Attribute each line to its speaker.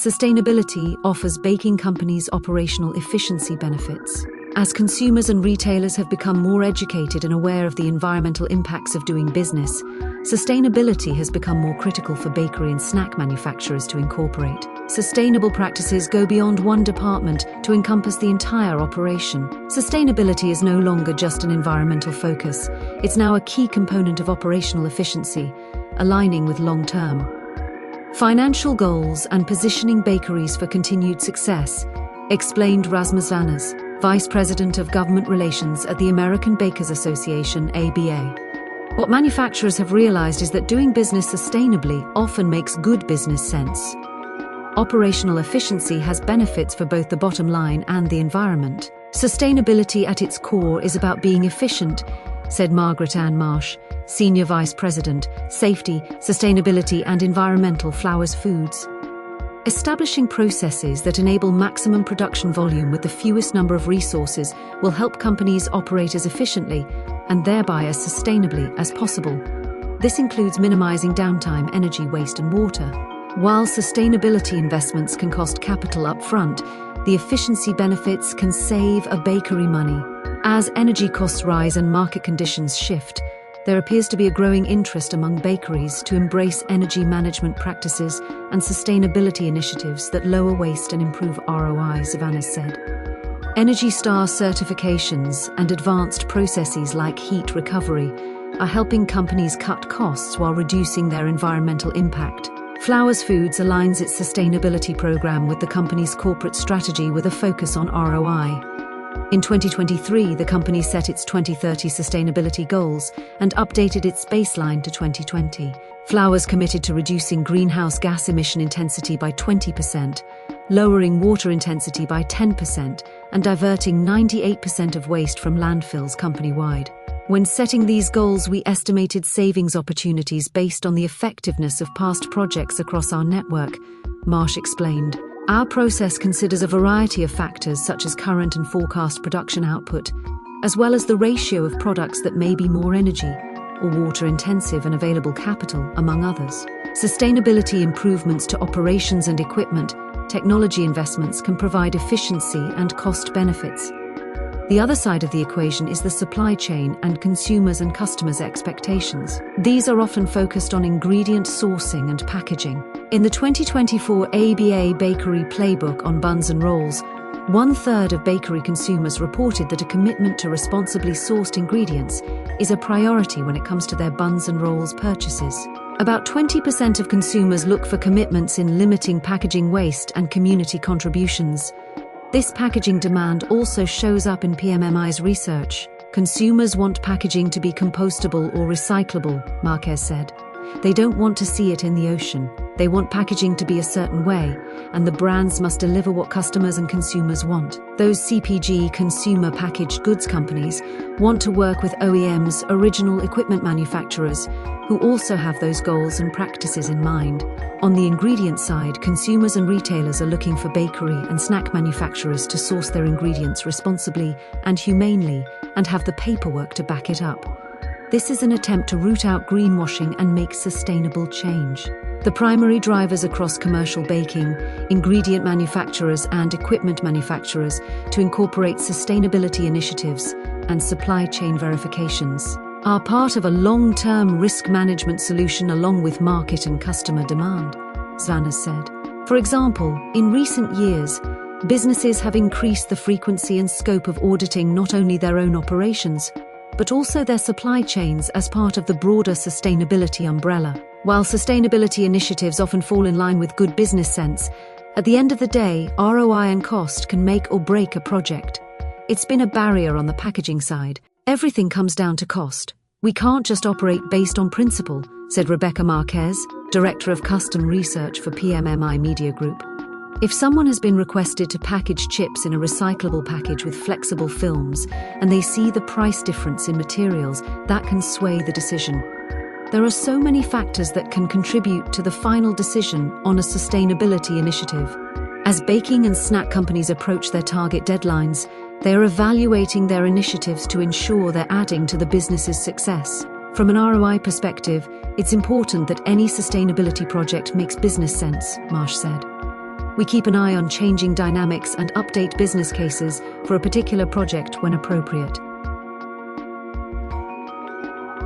Speaker 1: Sustainability offers baking companies operational efficiency benefits. As consumers and retailers have become more educated and aware of the environmental impacts of doing business, sustainability has become more critical for bakery and snack manufacturers to incorporate. Sustainable practices go beyond one department to encompass the entire operation. Sustainability is no longer just an environmental focus. It's now a key component of operational efficiency, aligning with long-term financial goals and positioning bakeries for continued success, explained Rasmus Vanners, Vice President of Government Relations at the American Bakers Association, ABA. What manufacturers have realized is that doing business sustainably often makes good business sense. Operational efficiency has benefits for both the bottom line and the environment. Sustainability at its core is about being efficient, said Margaret Ann Marsh, Senior Vice President, Safety, Sustainability and Environmental Flowers Foods. Establishing processes that enable maximum production volume with the fewest number of resources will help companies operate as efficiently and thereby as sustainably as possible. This includes minimizing downtime, energy waste and water. While sustainability investments can cost capital up front, the efficiency benefits can save a bakery money. As energy costs rise and market conditions shift, there appears to be a growing interest among bakeries to embrace energy management practices and sustainability initiatives that lower waste and improve ROI, Savannah said. Energy Star certifications and advanced processes like heat recovery are helping companies cut costs while reducing their environmental impact. Flowers Foods aligns its sustainability program with the company's corporate strategy with a focus on ROI. In 2023, the company set its 2030 sustainability goals and updated its baseline to 2020. Flowers committed to reducing greenhouse gas emission intensity by 20%, lowering water intensity by 10%, and diverting 98% of waste from landfills company-wide. When setting these goals, we estimated savings opportunities based on the effectiveness of past projects across our network, Marsh explained. Our process considers a variety of factors such as current and forecast production output, as well as the ratio of products that may be more energy or water-intensive and available capital, among others. Sustainability improvements to operations and equipment, technology investments can provide efficiency and cost benefits. The other side of the equation is the supply chain and consumers' and customers' expectations. These are often focused on ingredient sourcing and packaging. In the 2024 ABA Bakery Playbook on buns and rolls, 1/3 of bakery consumers reported that a commitment to responsibly sourced ingredients is a priority when it comes to their buns and rolls purchases. About 20% of consumers look for commitments in limiting packaging waste and community contributions. This packaging demand also shows up in PMMI's research. Consumers want packaging to be compostable or recyclable, Marquez said. They don't want to see it in the ocean. They want packaging to be a certain way, and the brands must deliver what customers and consumers want. Those CPG, consumer packaged goods companies, want to work with OEMs, original equipment manufacturers, who also have those goals and practices in mind. On the ingredient side, consumers and retailers are looking for bakery and snack manufacturers to source their ingredients responsibly and humanely and have the paperwork to back it up. This is an attempt to root out greenwashing and make sustainable change. The primary drivers across commercial baking, ingredient manufacturers and equipment manufacturers to incorporate sustainability initiatives and supply chain verifications are part of a long-term risk management solution along with market and customer demand, Zvana said. For example, in recent years, businesses have increased the frequency and scope of auditing not only their own operations, but also their supply chains as part of the broader sustainability umbrella. While sustainability initiatives often fall in line with good business sense, at the end of the day, ROI and cost can make or break a project. It's been a barrier on the packaging side. Everything comes down to cost. We can't just operate based on principle, said Rebecca Marquez, Director of Custom Research for PMMI Media Group. If someone has been requested to package chips in a recyclable package with flexible films, and they see the price difference in materials, that can sway the decision. There are so many factors that can contribute to the final decision on a sustainability initiative. As baking and snack companies approach their target deadlines, they are evaluating their initiatives to ensure they're adding to the business's success. From an ROI perspective, it's important that any sustainability project makes business sense, Marsh said. We keep an eye on changing dynamics and update business cases for a particular project when appropriate.